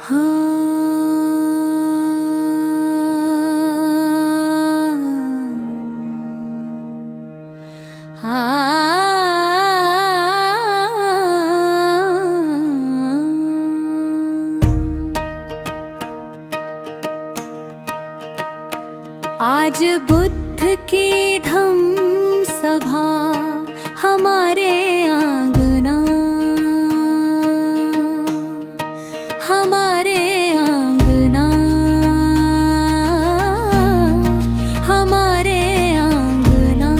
आज बुद्ध की धम्म सभा हमारे आंगना, हमारे आंगना, हमारे आंगना।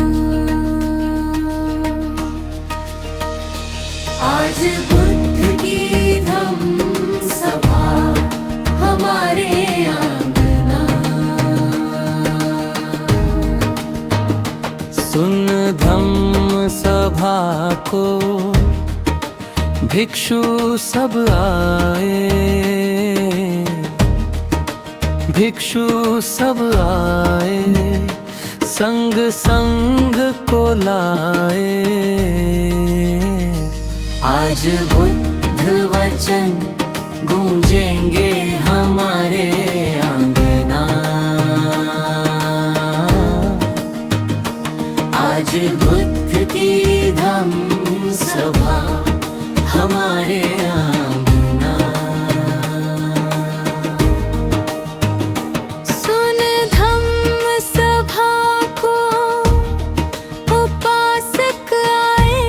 आज बुद्ध की धम्म सभा हमारे आंगना। सुन धम्म सभा को भिक्षु सब आए, भिक्षु सब आए, संग संग को लाए। आज बुद्ध वचन गूंजेंगे हमारे आंगना। आज बुद्ध की धम्म सभा हमारे आंगना। सुन धम्म सभा को उपासक आए,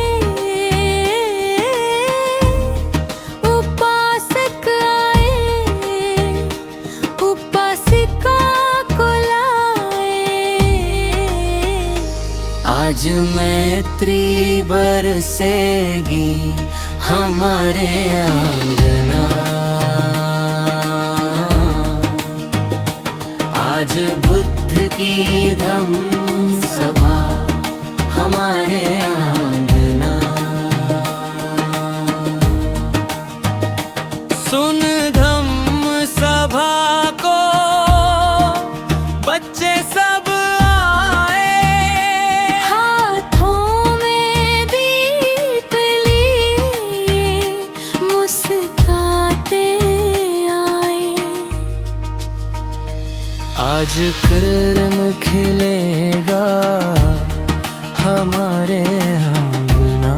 उपासक आए, उपासिका को लाए। आज मैत्री बरसेगी हमारे आंगना। आज बुद्ध की धम्म सभा हमारे आंगना। सुन धम्म सभा को बच्चे सब आए, हाथों में दीप लिए मुस्कुराते आए। आज कर्म खिलेगा हमारे आंगना।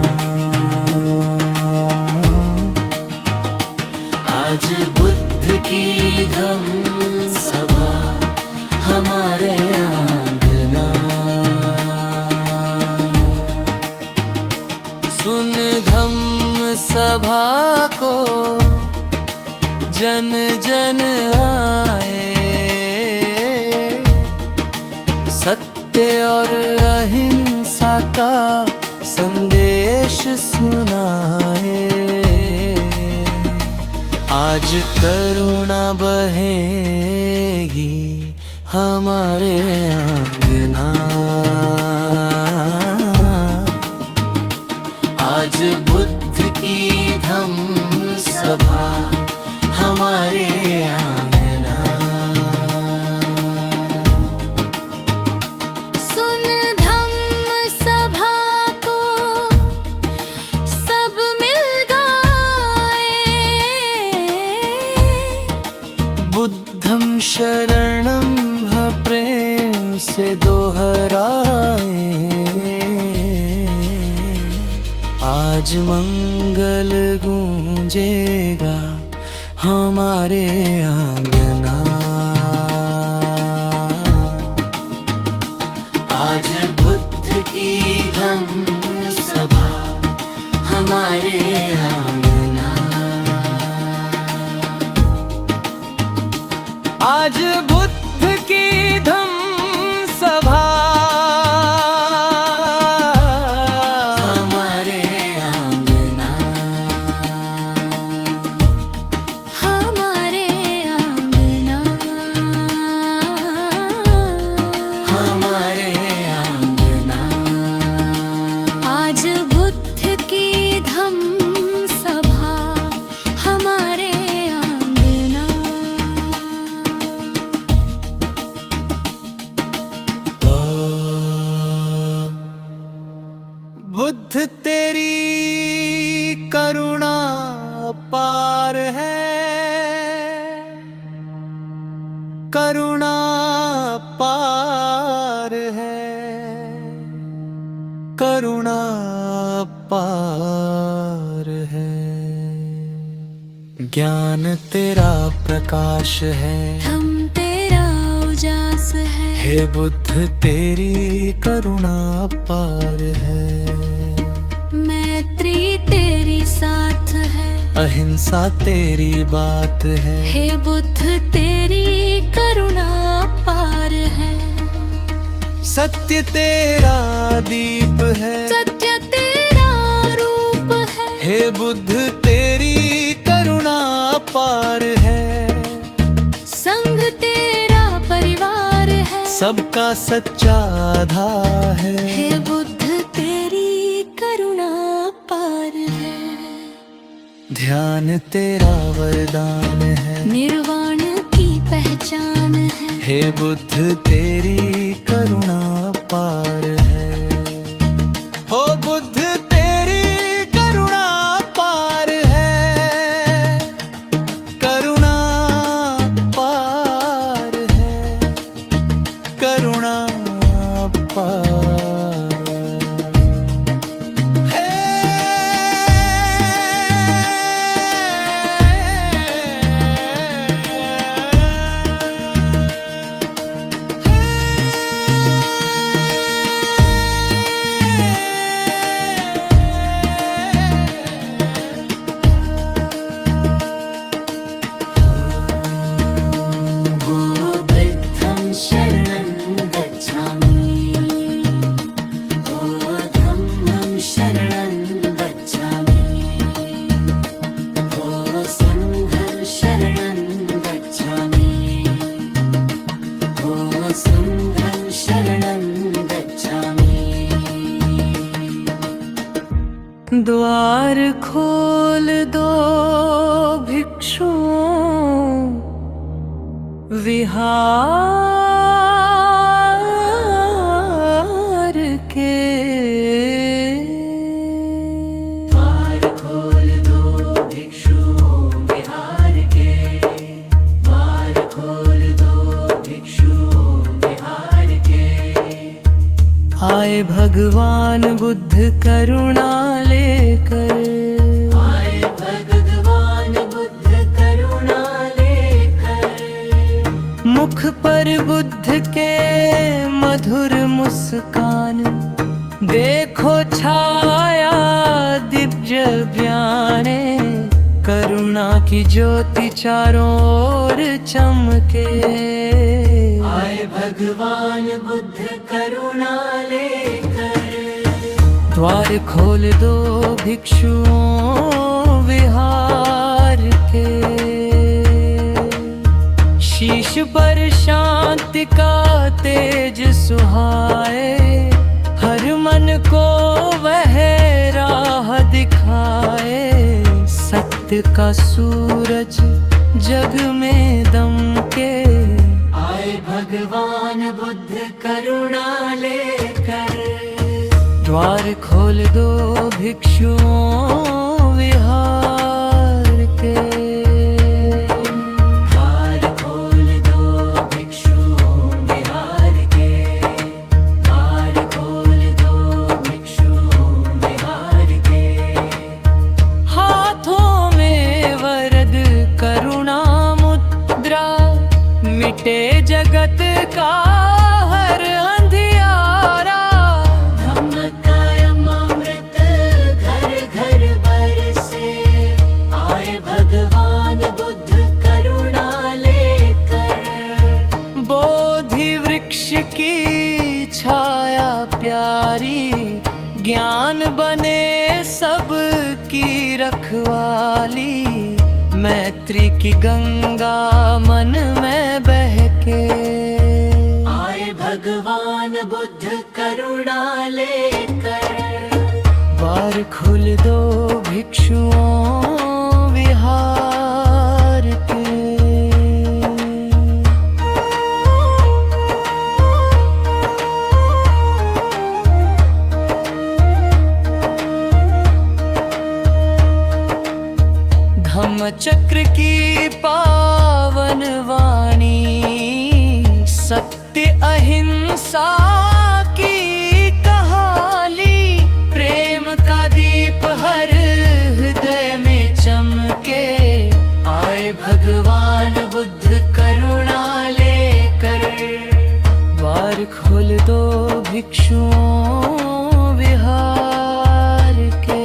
आज बुद्ध की धम्म सभा हमारे आंगना। सुन धम्म सभा को जन जन आए, सत्य और अहिंसा का संदेश सुनाए। आज करुणा बहेगी हमारे आंगना। आज बुद्ध की धम्म सभा हमारे आंगना। सुन धम्म सभा को सब मिल गाए, बुद्धं शरणं प्रेम से दोहराए। आज मंगल गूंजेगा हमारे आंगना। आज बुद्ध की धम्म सभा हमारे आंगना। आज बुद्ध की धम्म सभा हमारे आंगना। हमारे आंगना, हमारे आंगना। आज बुद्ध की धम्म सभा हमारे आंगना। बुद्ध तेरी करुणा पार है। पार है। ज्ञान तेरा प्रकाश है, धम्म तेरा उजास है। हे बुद्ध तेरी करुणा पार है। मैत्री तेरी साथ है, अहिंसा तेरी बात है। हे बुद्ध तेरी करुणा पार है। सत्य तेरा दीप है, सत्य तेरा रूप है। हे बुद्ध तेरी करुणा पार है। संघ तेरा परिवार है, सबका सच्चा आधार है। हे बुद्ध तेरी करुणा पार है। ध्यान तेरा वरदान है, निर्वाण की पहचान है। हे बुद्ध तेरी करुणा पार है। हो बुद्ध तेरी करुणा पार है। करुणा पार है, करुणा पार द्वार खोल दो भिक्षुओं विहार के। द्वार खोल दो भिक्षुओं विहार के। द्वार खोल दो भिक्षुओं विहार के। आए भगवान बुद्ध करुणा लेकर। आए भगवान बुद्ध करुणा लेकर। मुख पर बुद्ध के मधुर मुस्कान, देखो छाया दिव्य ज्ञाने। करुणा की ज्योति चारों ओर चमके। आए भगवान बुद्ध करुणा लेकर। द्वार खोल दो भिक्षुओं विहार के। शीश पर शांति का तेज सुहाए। हर मन को वह राह दिखाए। सत्य का सूरज जग में दमके। आए भगवान बुद्ध करुणा लेकर। द्वार खोल दो भिक्षुओं विहार के। द्वार खोल दो भिक्षुओं विहार के। द्वार खोल दो भिक्षुओं विहार के। हाथों में वरद करुणा मुद्रा, मिटे जगत का हर अंधियारा। धम्म कायम अमृत घर घर बरसे। आए भगवान बुद्ध करुणा लेकर। बोधि वृक्ष की छाया प्यारी, ज्ञान बने सब की रखवाली। मैत्री की गंगा मन में बहके। आए भगवान बुद्ध करुणा लेकर। द्वार खुल दो भिक्षुओं विहार के। धम्म चक्र की पावन वाणी, सत्य अहिंसा की कहानी। प्रेम का दीप हर भिक्षुओं विहार के।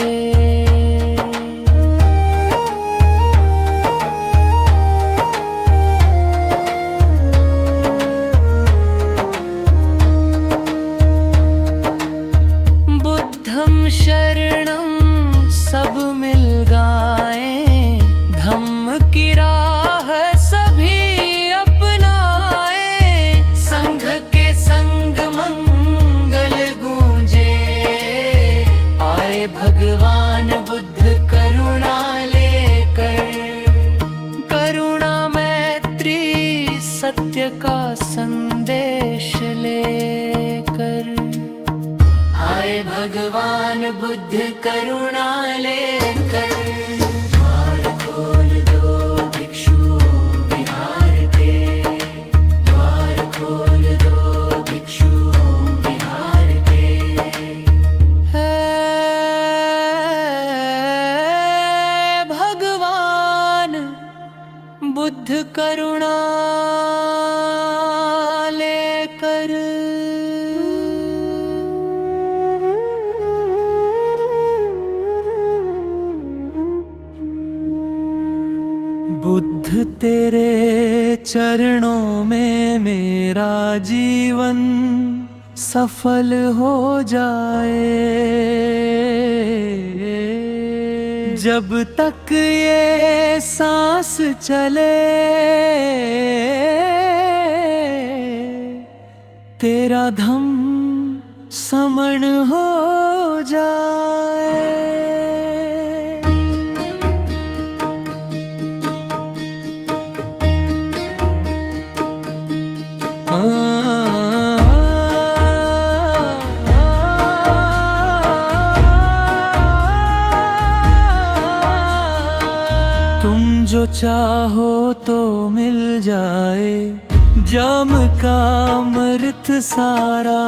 बुद्धं शरणं सब मिल गाएं, धम्म की राह सभी अपनाए, संघ के संग मंगल गूंजे, आए भगवान बुद्ध करुणा लेकर। करुणा मैत्री सत्य का संदेश लेकर, आए भगवान बुद्ध करुणा लेकर। द्वार खोल दो भिक्षुओं विहार के, द्वार खोल दो भिक्षुओं विहार के। है भगवान बुद्ध करुणा लेकर। बुद्ध तेरे चरणों में मेरा जीवन सफल हो जाए, जब तक ये सांस चले तेरा धम्म समण हो जाए। तुम जो चाहो तो मिल जाए, जाम का अमृत सारा,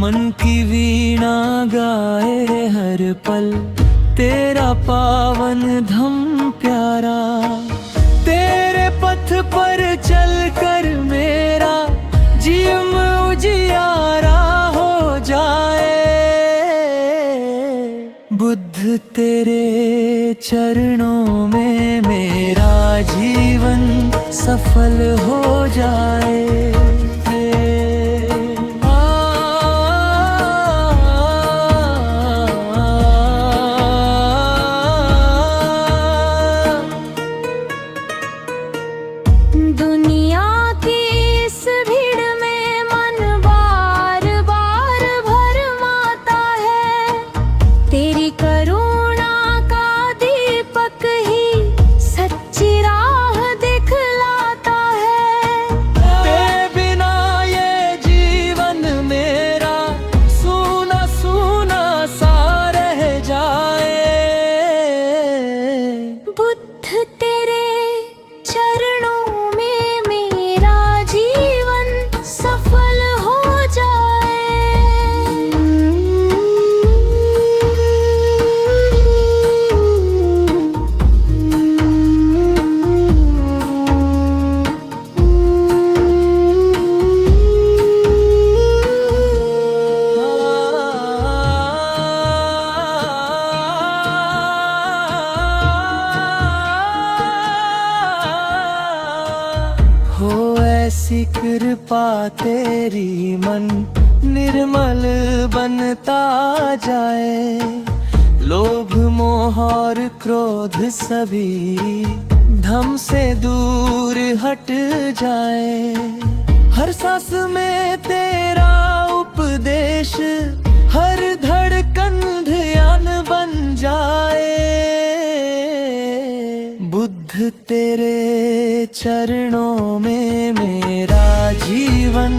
मन की वीणा गाए हर पल, तेरा पावन धम्म प्यारा। तेरे पथ पर चलकर मेरा जीवन उजियारा हो जाए, बुद्ध तेरे चरणों में मेरा जीवन सफल हो जाए। दुनिया की इस भीड़ में मन बार बार भरमाता है, तेरी करुणा का दीपक ही सच्ची राह दिखलाता है। तेरे बिना ये जीवन मेरा सूना सूना सा रह जाए, बुद्ध तेरे चरणों में मेरा जीवन सफल हो जाए। हो ऐसी कृपा तेरी, मन निर्मल बनता जाए, लोभ मोह और क्रोध सभी धम्म से दूर हट जाए। हर सांस में तेरा उपदेश, हर धड़कन ध्यान बन जाए, बुद्ध तेरे चरणों में मेरा जीवन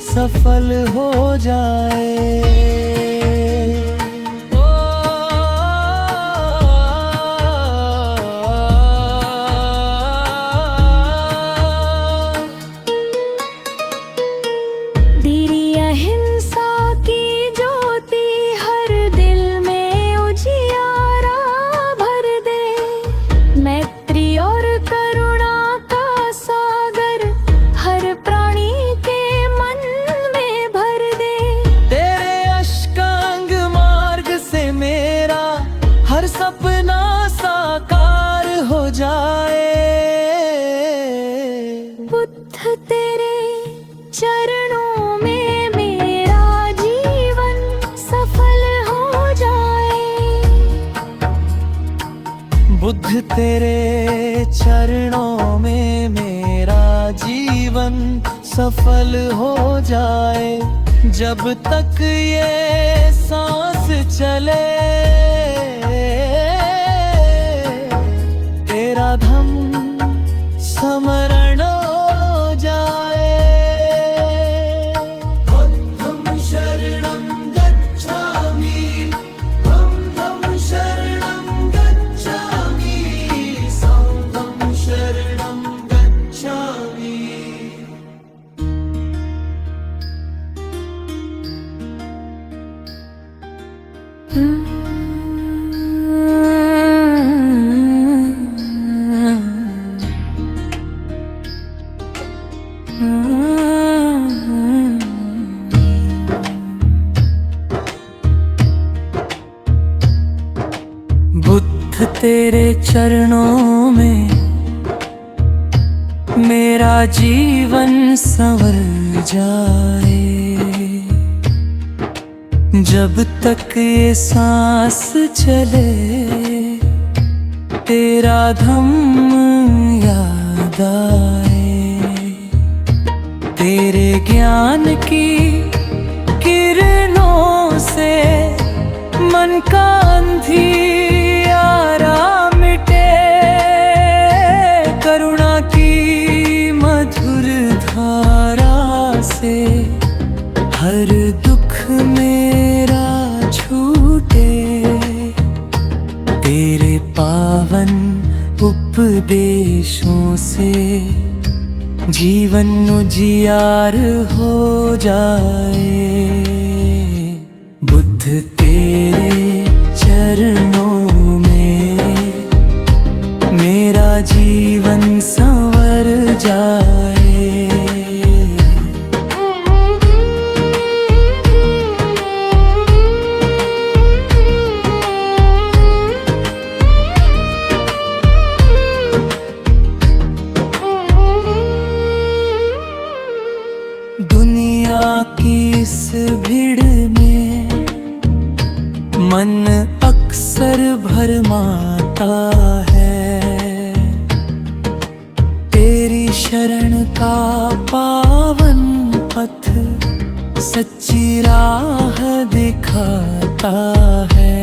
सफल हो जाए। तेरी अहिंसा की ज्योति हर दिल में उजियारा भर दे, मैत्री और करुणा का सागर हर प्राणी के मन में भर दे। सपना साकार हो जाए। बुद्ध तेरे चरणों में मेरा जीवन सफल हो जाए। बुद्ध तेरे चरणों में मेरा जीवन सफल हो जाए। जब तक ये सांस चले तेरा धम स्मरण हो जाए। बुद्धं शरणं गच्छामि, बुद्धं शरणं गच्छामि, संघं शरणं गच्छामि। बुद्ध तेरे चरणों में मेरा जीवन संवर जाए। जब तक ये सांस चले तेरा धम्म याद आए। तेरे ज्ञान की किरणों से मन का अंधियारा मिटे। करुणा की मधुर धारा से हर दुख मेरा छूटे। तेरे पावन उपदेशों से जीवन उजियार हो जाए। बुद्ध तेरे चरणों में मेरा जीवन संवर जाए। दुनिया की इस भीड़ में मन अक्सर भरमाता है। तेरी शरण का पावन पथ सच्ची राह दिखाता है।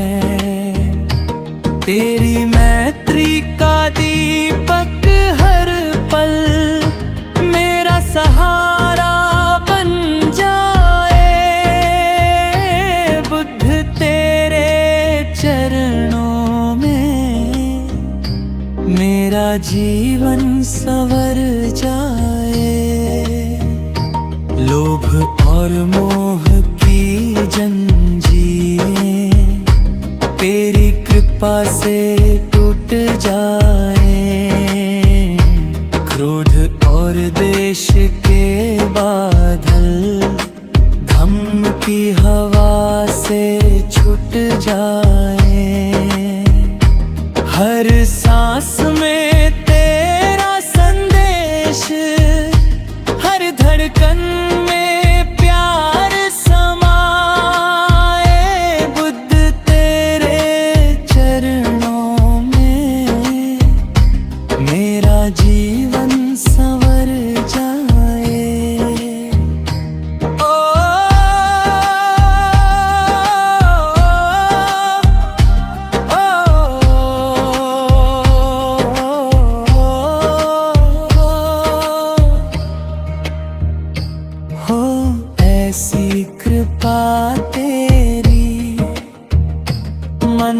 तेरी मैत्री का दीपक हर पल मेरा सहारा बन जाए। बुद्ध तेरे चरणों में मेरा जीवन संवर जाए। लोभ और मोह की जंजीरें तेरी कृपा से टूट जाए। क्रोध और देश के बादल धम्म की हवा से छूट जाए। हर सांस में तेरा संदेश, हर धड़कन में प्यार समाए। बुद्ध तेरे चरणों में मेरा जीवन संवर जाए। हो ऐसी कृपा तेरी मन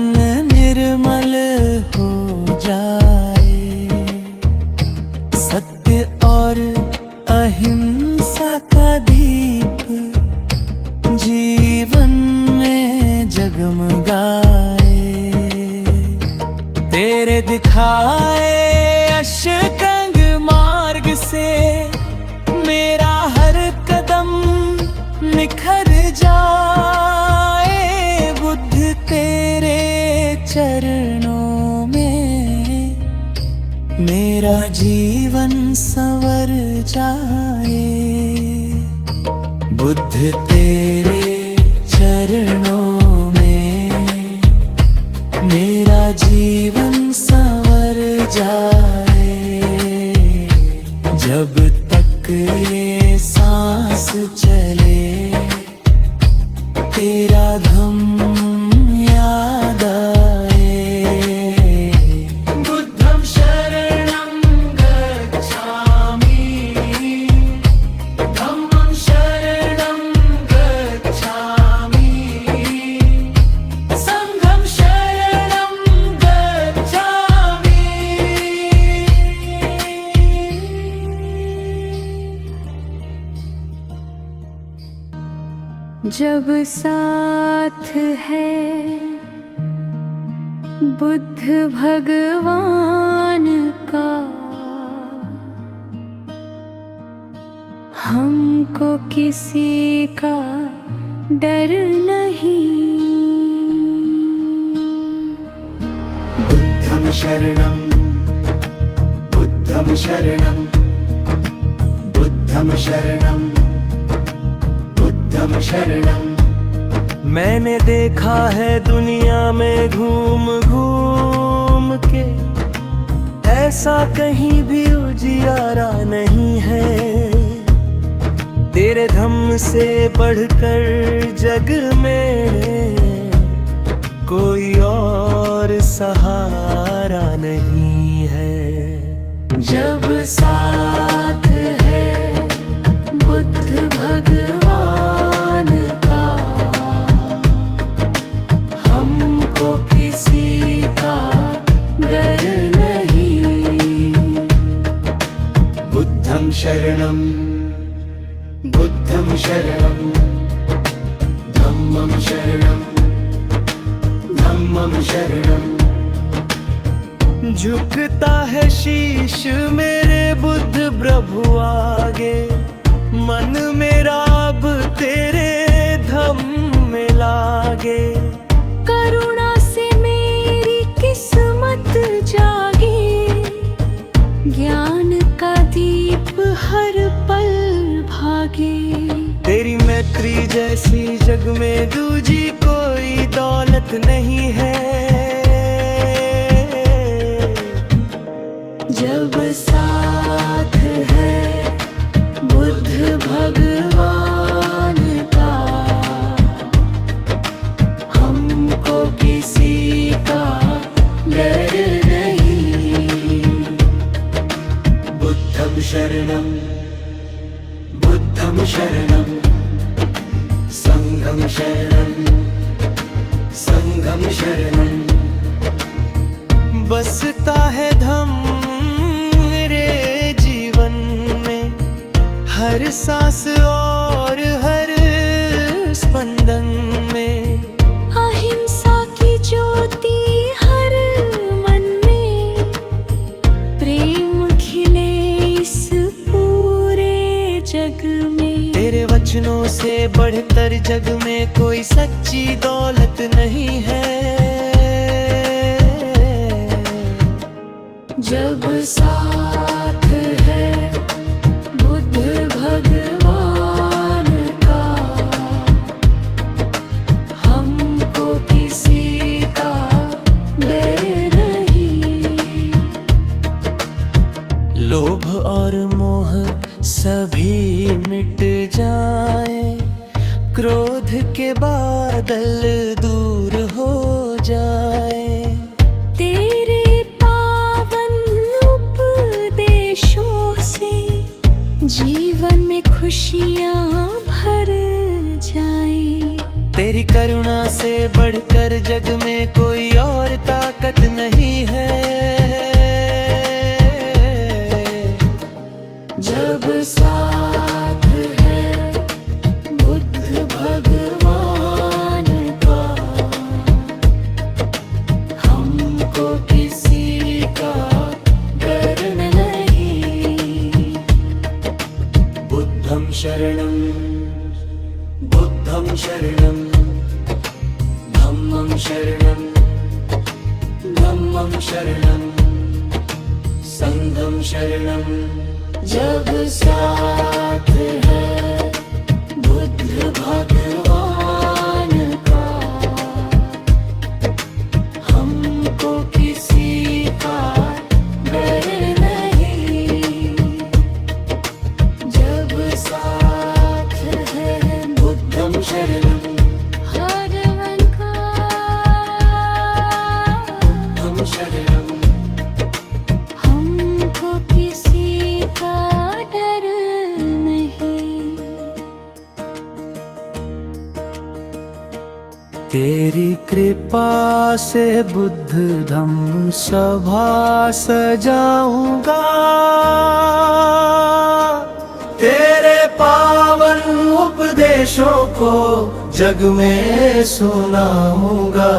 निर्मल हो जाए। सत्य और अहिंसा का दीप जीवन में जगमगाए। तेरे दिखाए अष्टांग मार्ग से मेरा हर कदम निखर जाए। बुद्ध तेरे चरण चरणों में मेरा जीवन संवर जाए। बुद्ध तेरे चरणों में मेरा जीवन संवर जाए। जब तक ये सांस चले तेरा धम याद आए। बुद्धं शरणं गच्छामि, धम्मं शरणं गच्छामि, संघं शरणं गच्छामि। जब साथ है बुद्ध भगवान का, हमको किसी का डर नहीं। बुद्धं शरणं, बुद्धं शरणं, बुद्धं शरणं, बुद्धं शरणं। मैंने देखा है दुनिया में घूम घूम के, ऐसा कहीं भी उजियारा नहीं है। तेरे धम्म से बढ़कर जग में कोई और सहारा नहीं है। जब साथ है बुद्ध भगवान का, हमको किसी का डर नहीं। बुद्धं शरणं, बुद्धं शरणं, धम्मं शरणं, धम्मं शरणं। झुकता है शीश मेरे बुद्ध प्रभु आगे, मन मेरा अब तेरे धम्म में लागे। करुणा से मेरी किस्मत जागे, ज्ञान का दीप हर पल भागे। तेरी मैत्री जैसी जग में दूजी कोई दौलत नहीं है। जब साथ है बुद्ध भगवान का, हमको किसी का डर नहीं। बुद्धं शरणं, बुद्धं शरणं, संघं शरणं, संघं शरणं। बसता है धम्म रे जीवन में, हर सांस और हर स्पंदन में। अहिंसा की ज्योति हर मन में, प्रेम खिले इस पूरे जग में। तेरे वचनों से बढ़कर जग में कोई सच्ची दौलत नहीं है। जब साथ है बुद्ध भगवान का, हमको किसी का डर नहीं। लोभ और मोह सभी मिट जाए, क्रोध के बादल दूर हो जाए। तेरे पावन उपदेशों से जीवन में खुशियाँ भर जाए। तेरी करुणा से बढ़कर जग में कोई और ताकत नहीं है। जब साथ है बुद्ध भगवान का, हमको किसी का डर नहीं। बुद्धं शरणं, बुद्धं शरणं, धम्मं शरणं, धम्मं धम्मं शरणं संघं शरणं। जब साथ है बुद्ध भगवान का, हमको किसी का डर नहीं। जब साथ है बुद्धं शरणं, हर मन का बुद्धं शरणं। हमको किसी का डर नहीं। तेरी कृपा से बुद्ध धम्म सभा सजाऊंगा, तेरे पावन उपदेशों को जग में सुनाऊंगा।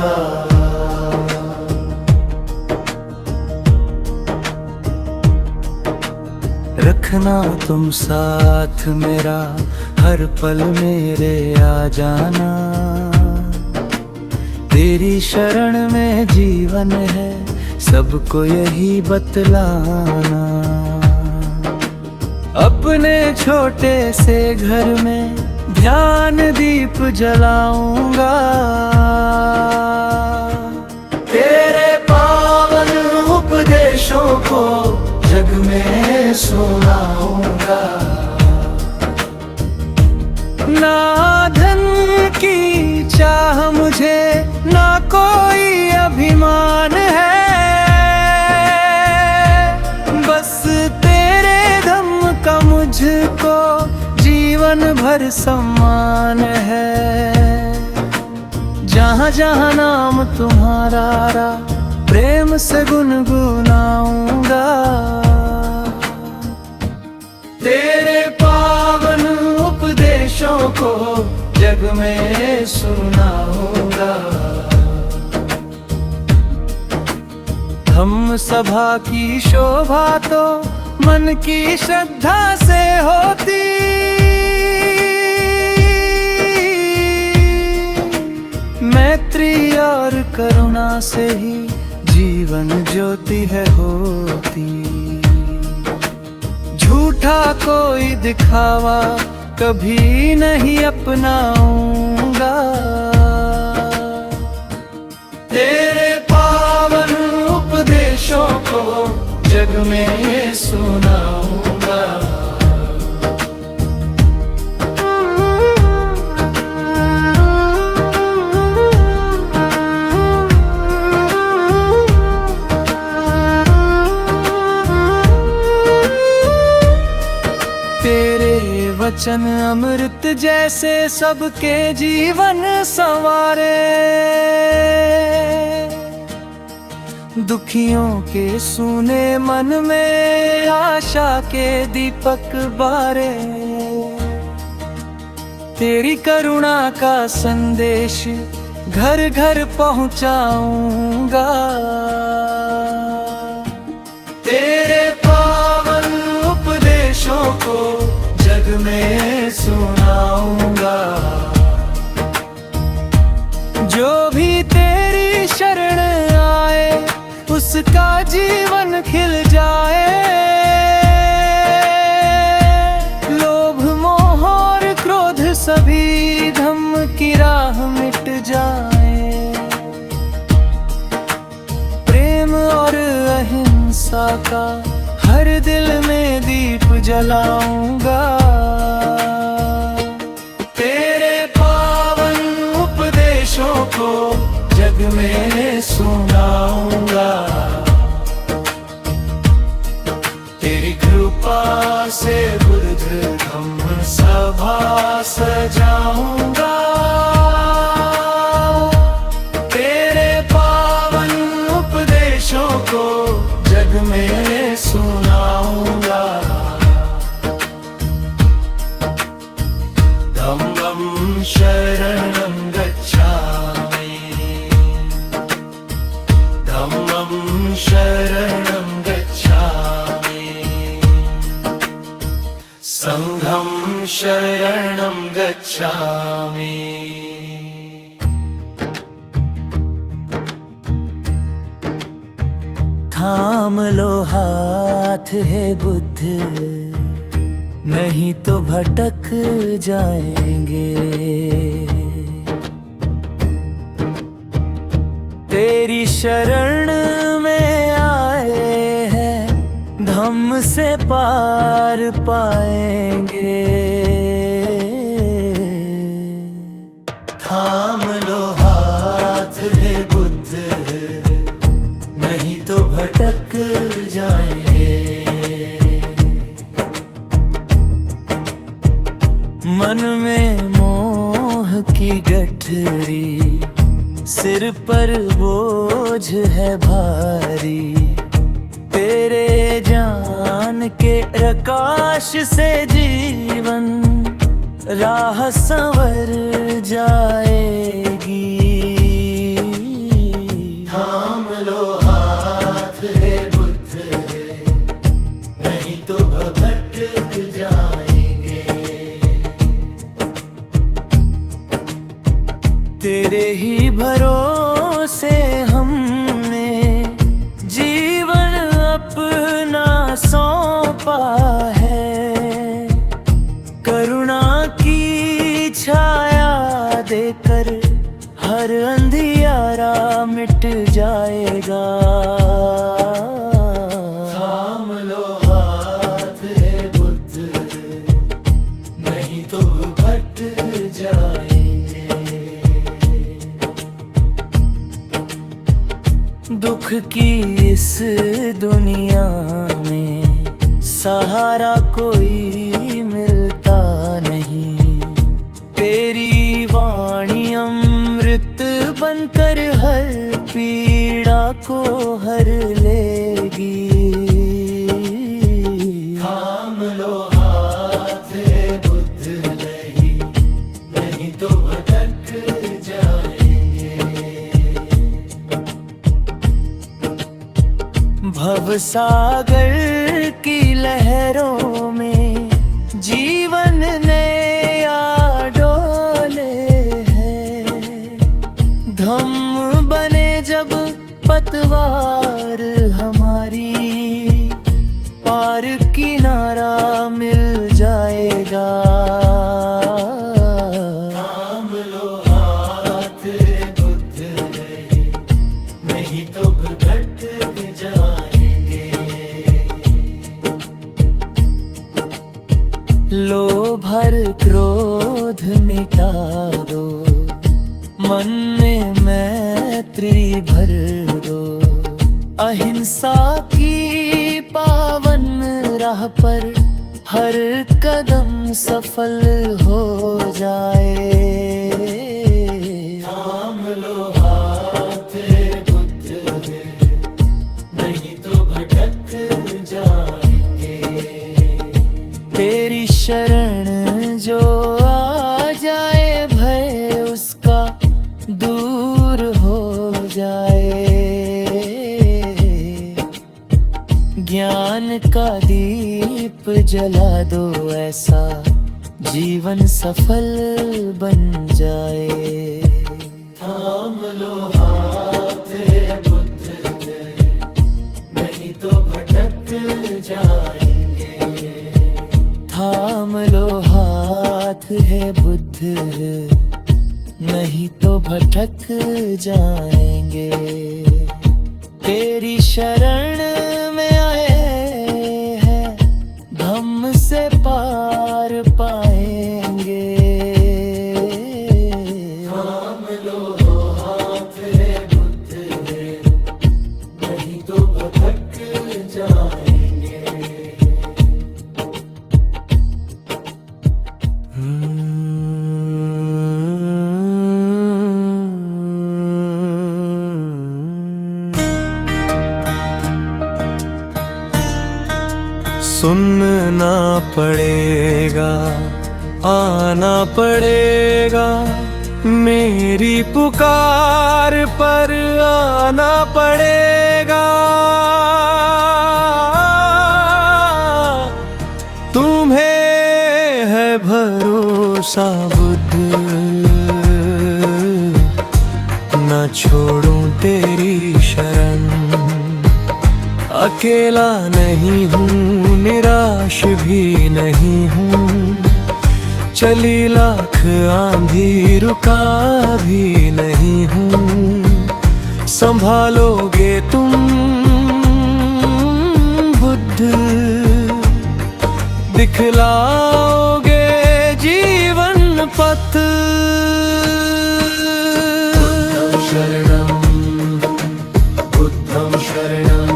रखना तुम साथ मेरा, हर पल मेरे आ जाना। तेरी शरण में जीवन है, सबको यही बतलाना। अपने छोटे से घर में ध्यान दीप जलाऊंगा, तेरे पावन उपदेशों को जग में सुनाऊंगा। ना धन की चाह मुझे, ना कोई अभिमान है, बस तेरे धम्म का मुझको जीवन भर सम्मान है। जहाँ जहाँ नाम तुम्हारा प्रेम से गुनगुनाऊंगा, तेरे पावन उपदेशों को जग में सुनाऊंगा। धम्म सभा की शोभा तो मन की श्रद्धा से होती, मैत्री और करुणा से ही जीवन ज्योति है होती। झूठा कोई दिखावा कभी नहीं अपनाऊंगा, तेरे पावन उपदेशों को जग में सुनाऊंगा। वचन अमृत जैसे सबके जीवन संवारे, दुखियों के सुने मन में आशा के दीपक बारे। तेरी करुणा का संदेश घर घर पहुंचाऊंगा, तेरे पावन उपदेशों को जग में सुनाऊंगा। जो भी तेरी शरण आए उसका जीवन खिल जाए, लोभ मोह और क्रोध सभी धम्म की राह मिट जाए। प्रेम और अहिंसा का हर दिल में दीप जलाऊंगा, तेरे पावन उपदेशों को जग में सुनाऊंगा। तेरी कृपा से बुद्ध धम्म सभा सजाऊंगा, तेरे पावन उपदेशों को जग में सुनाऊंगा। धम्मं शरणं गच्छामि, धम्मं शरणं गच्छामि, संघं शरणं गच्छामि। थाम लो हाथ है बुद्ध, नहीं तो भटक जाएंगे। तेरी शरण में आए हैं, धम्म से पार पाएंगे। थाम लो हाथ है बुद्ध, नहीं तो भटक जाएंगे। मन में मोह की गठरी, सिर पर बोझ है भारी। तेरे जान के प्रकाश से जीवन राह संवर जाएगी। थाम लो हाथ है बुद्ध, नहीं तो भटक जाएंगे। तेरे ही भरोसे हमने जीवन अपना सौंपा है। करुणा की छाया देकर हर अंधियारा मिट जाएगा। थाम लो हाथ है बुद्ध, नहीं तो भटक जाएंगे। दुख की इस दुनिया में सहारा कोई मिलता नहीं। तेरी वाणी अमृत बनकर हर पीड़ा को हर लेगी। थाम लो हाथ है बुद्ध, नहीं तो भटक जाएंगे। भवसागर की लहरों में जीवन ने डोले हैं। धम्म बने जब पतवार हमारी, पार किनारा मिल जाएगा। थाम लो हाथ है बुद्ध, नहीं तो भटक जाएंगे। लोभ और क्रोध मिटा दो, मन में मैत्री भर दो। अहिंसा की पावन राह पर हर कदम सफल हो जाए। थाम लो हाथ है बुद्ध, नहीं तो भटक जाएंगे। तेरी शरण जो आ जाए, भय उसका दूर हो जाए। ज्ञान का दीप जला दो, ऐसा जीवन सफल बन जाए। थाम लो हाथ है बुद्ध, नहीं तो भटक जाएंगे। थाम लो हाथ है बुद्ध, नहीं तो भटक जाएंगे। तेरी शरण में आए हैं, धम्म से पार पाएंगे। थाम लो हाथ है बुद्ध, नहीं तो भटक जाएंगे। सुनना पड़ेगा, आना पड़ेगा, मेरी पुकार पर आना पड़ेगा। तुम्हें है भरोसा बुद्ध, न छोड़ूं तेरी शरण। अकेला नहीं हूँ, निराश भी नहीं हूँ। चली लाख आंधी, रुका भी नहीं हूँ। संभालोगे तुम बुद्ध, दिखलाओगे जीवन पथ। शरणं बुद्धं शरणं,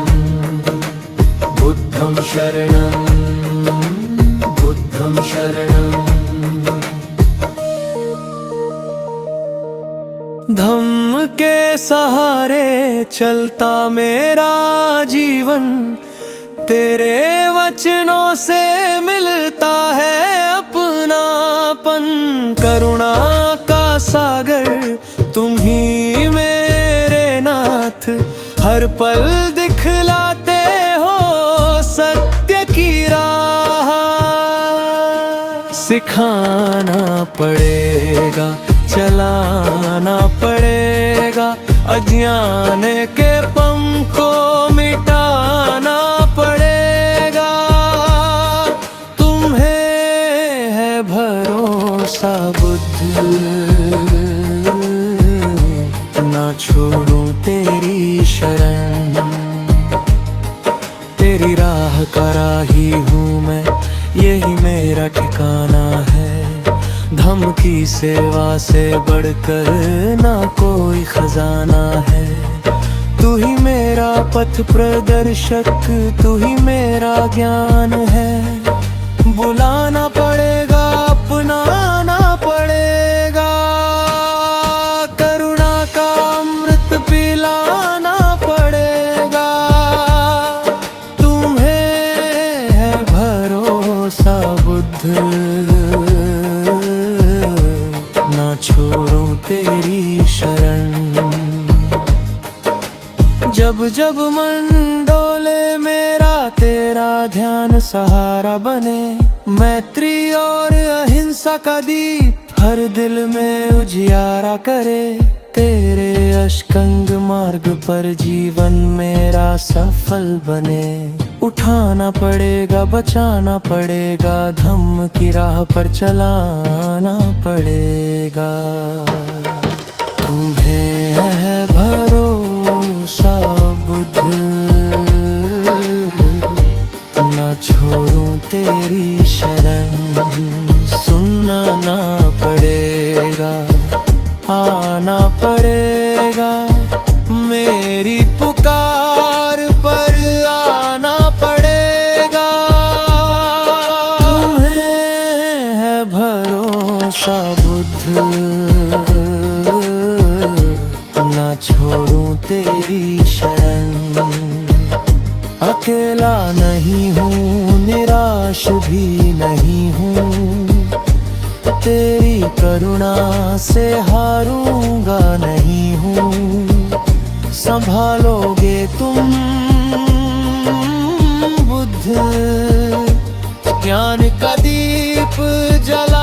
बुद्धं शरणं, बुद्धं शरणं। धम्म के सहारे चलता मेरा जीवन, तेरे वचनों से मिलता है अपनापन। करुणा का सागर तुम ही मेरे नाथ, हर पल दिखलाते हो सत्य की राह। सिखाना पड़ेगा, चलाना पड़ेगा, अज्ञान के पंख को मिटाना पड़ेगा। तुम्हें है भरोसा बुद्ध, ना छोड़ूं तेरी शरण। तेरी राह का राही हूँ मैं, यही मेरा ठिकाना है। धम्म की सेवा से बढ़कर ना कोई खजाना है। तू ही मेरा पथ प्रदर्शक, तू ही मेरा ज्ञान है। बुलाना पड़ेगा, अपनाना पड़ेगा, करुणा का अमृत पिलाना पड़ेगा। तुम्हें है भरोसा बुद्ध, ना छोड़ूं तेरी शरण। जब जब मन डोले मेरा, तेरा ध्यान सहारा बने। मैत्री और अहिंसा का दीप हर दिल में उजियारा करे। तेरे अष्टांग मार्ग पर जीवन मेरा सफल बने। उठाना पड़ेगा, बचाना पड़ेगा, धम्म की राह पर चलाना पड़ेगा। तुम्हें है भरोसा बुद्ध, ना छोड़ूं तेरी शरण। सुनना ना पड़ेगा, आना पड़ेगा, मेरी पुकार पर आना पड़ेगा। तुम्हें है भरोसा बुद्ध, ना छोड़ूं तेरी शरण। अकेला नहीं हूँ, निराश भी नहीं हूँ। तेरी करुणा से हारूंगा नहीं हूँ। संभालोगे तुम बुद्ध, ज्ञान का दीप जलाओगे।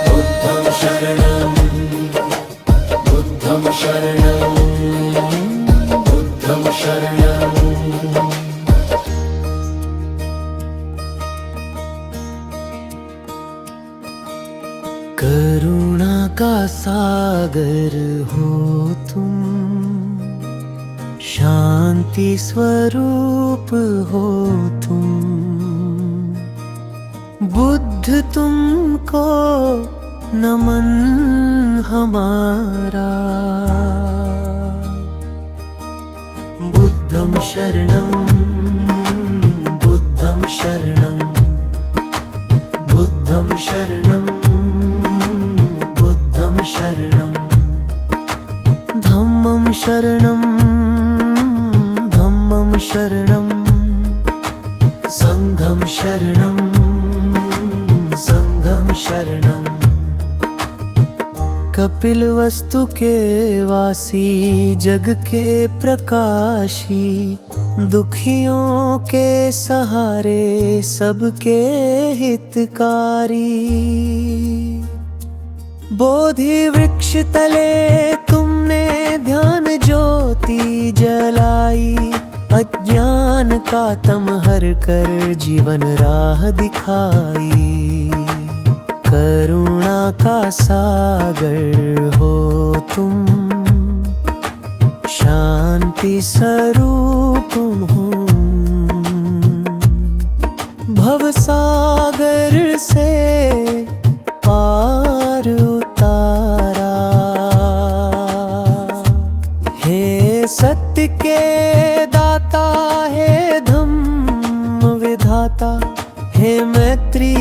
बुद्धं शरणं, बुद्धं शरणं, बुद्धं शरणं। करुणा का सागर हो तुम, शांति स्वरूप हो तुम। बुद्ध तुमको नमन हमारा। बुद्धं शरणं, बुद्धं शरणं, बुद्धं शरणं, बुद्धं शरणं। धम्मं शरणं, धम्मं शरणं, संघं शरणं, संघं शरणं। कपिलवस्तु के वासी, जग के प्रकाशी, दुखियों के सहारे, सबके हितकारी। बोधि वृक्ष तले तुमने ध्यान ज्योति जलाई, अज्ञान का तम हर कर जीवन राह दिखाई। करुणा का सागर हो तुम, शांति स्वरूप हो। भव सागर से पार उतारा, हे सत्य के दाता, हे धम्म विधाता, हे मैत्री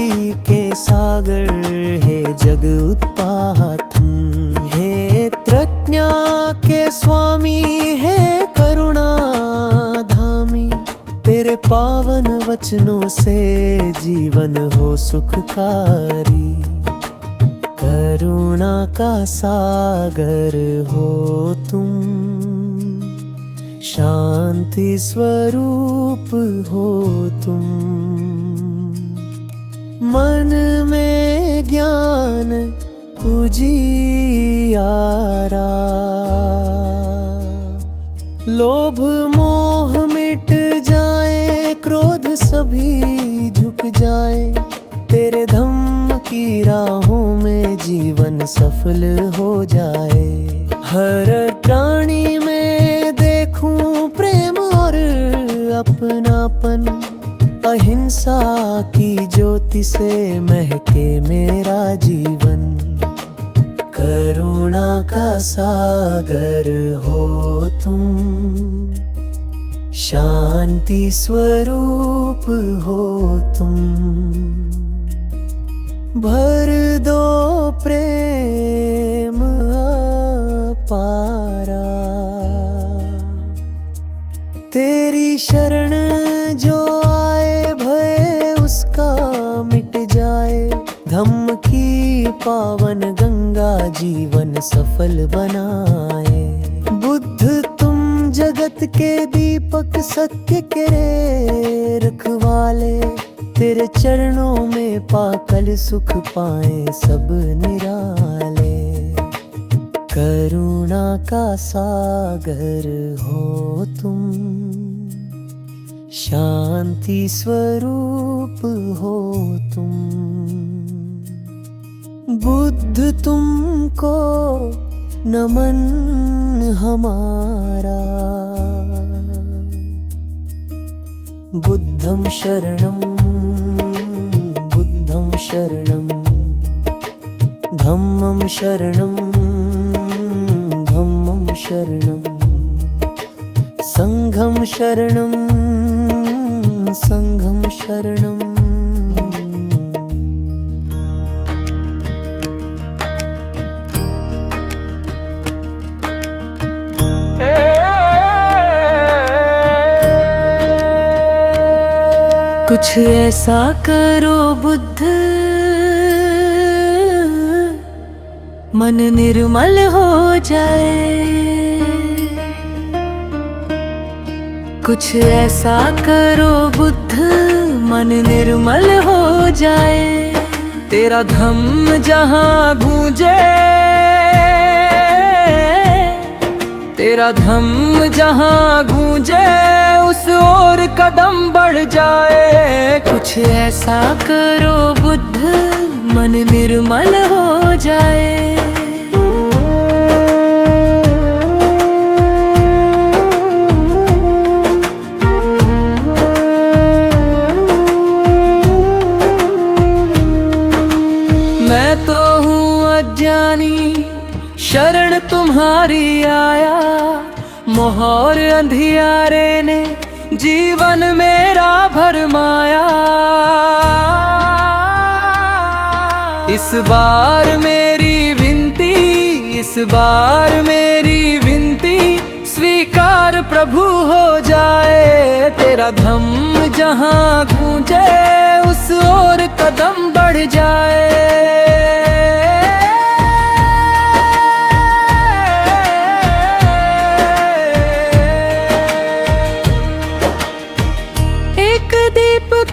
के सागर, हे जग उत्पातन, हे प्रज्ञा के स्वामी, हे करुणा धामी। तेरे पावन वचनों से जीवन हो सुखकारी। करुणा का सागर हो तुम, शांति स्वरूप हो तुम। मन में ज्ञान उजियारा, लोभ मोह मिट जाए, क्रोध सभी झुक जाए। तेरे धम्म की राहों में जीवन सफल हो जाए। हर प्राणी में देखूं प्रेम और अपनापन, अहिंसा की ज्योति से महके मेरा जीवन। करुणा का सागर हो तुम, शांति स्वरूप हो तुम। भर दो प्रेम अपारा, तेरी शरण जो आए भय उसका मिट जाए। धम्म की पावन गंगा जीवन सफल बनाए। बुद्ध तुम जगत के दीपक, सत्य के रखवाले। तेरे चरणों में पाकल सुख पाए सब निराले। करुणा का सागर हो तुम, शांति स्वरूप हो तुम। बुद्ध तुमको नमन हमारा। बुद्धं शरणं, बुद्धं शरणं, धम्मं शरणं, धम्मं शरणं, संघं शरणं, संघं शरणं। कुछ ऐसा करो बुद्ध, मन निर्मल हो जाए। कुछ ऐसा करो बुद्ध, मन निर्मल हो जाए। तेरा धम्म जहाँ गूंजे, तेरा धम्म जहाँ गूंजे, उस ओर कदम बढ़ जाए। कुछ ऐसा करो बुद्ध, मन निर्मल हो जाए। मैं तो हूँ अज्ञानी, शरण तुम्हारी आया। मोहर अंधियारे ने जीवन मेरा भरमाया। इस बार मेरी विनती, इस बार मेरी विनती स्वीकार प्रभु हो जाए। तेरा धम्म जहाँ गूंजे, उस ओर कदम बढ़ जाए।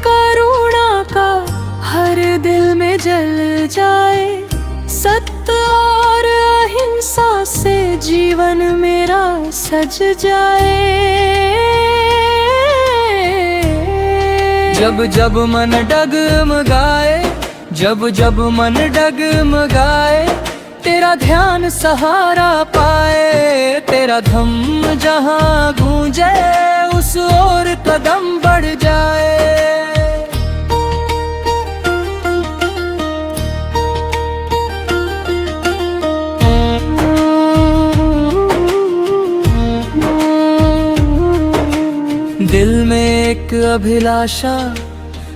करुणा का हर दिल में जल जाए। सत्य जीवन मेरा सज जाए। जब जब मन डगमगाए, जब जब मन डगमगाए, तेरा ध्यान सहारा पाए। तेरा धम्म जहाँ गूंजे उस ओर कदम बढ़ जाए। दिल में एक अभिलाषा,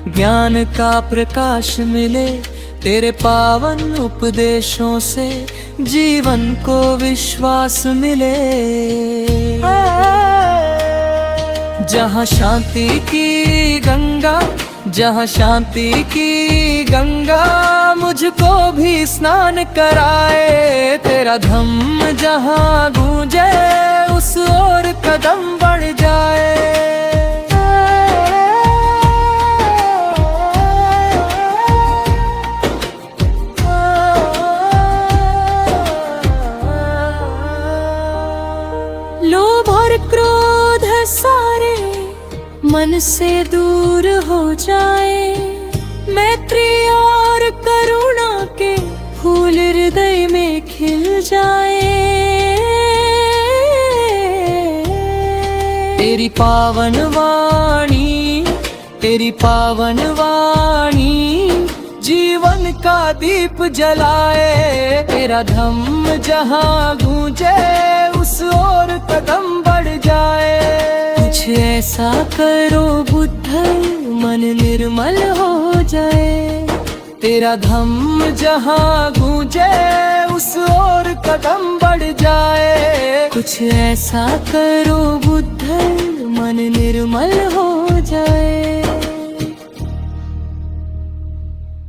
ज्ञान का प्रकाश मिले। तेरे पावन उपदेशों से जीवन को विश्वास मिले। जहाँ शांति की गंगा, जहाँ शांति की गंगा मुझको भी स्नान कराए। तेरा धम्म जहाँ गूंजे उस ओर कदम बढ़ जाए। लोभ और क्रोध सारे मन से दूर हो जाए। मैत्री और करुणा के फूल हृदय में खिल जाए। तेरी पावन वाणी, तेरी पावन वाणी जीवन का दीप जलाए। तेरा धम्म जहाँ गूंजे उस ओर कदम बढ़ जाए। कुछ ऐसा करो बुद्ध मन निर्मल हो जाए। तेरा धम्म जहाँ गूंजे उस ओर कदम बढ़ जाए। कुछ ऐसा करो बुद्ध मन निर्मल हो जाए।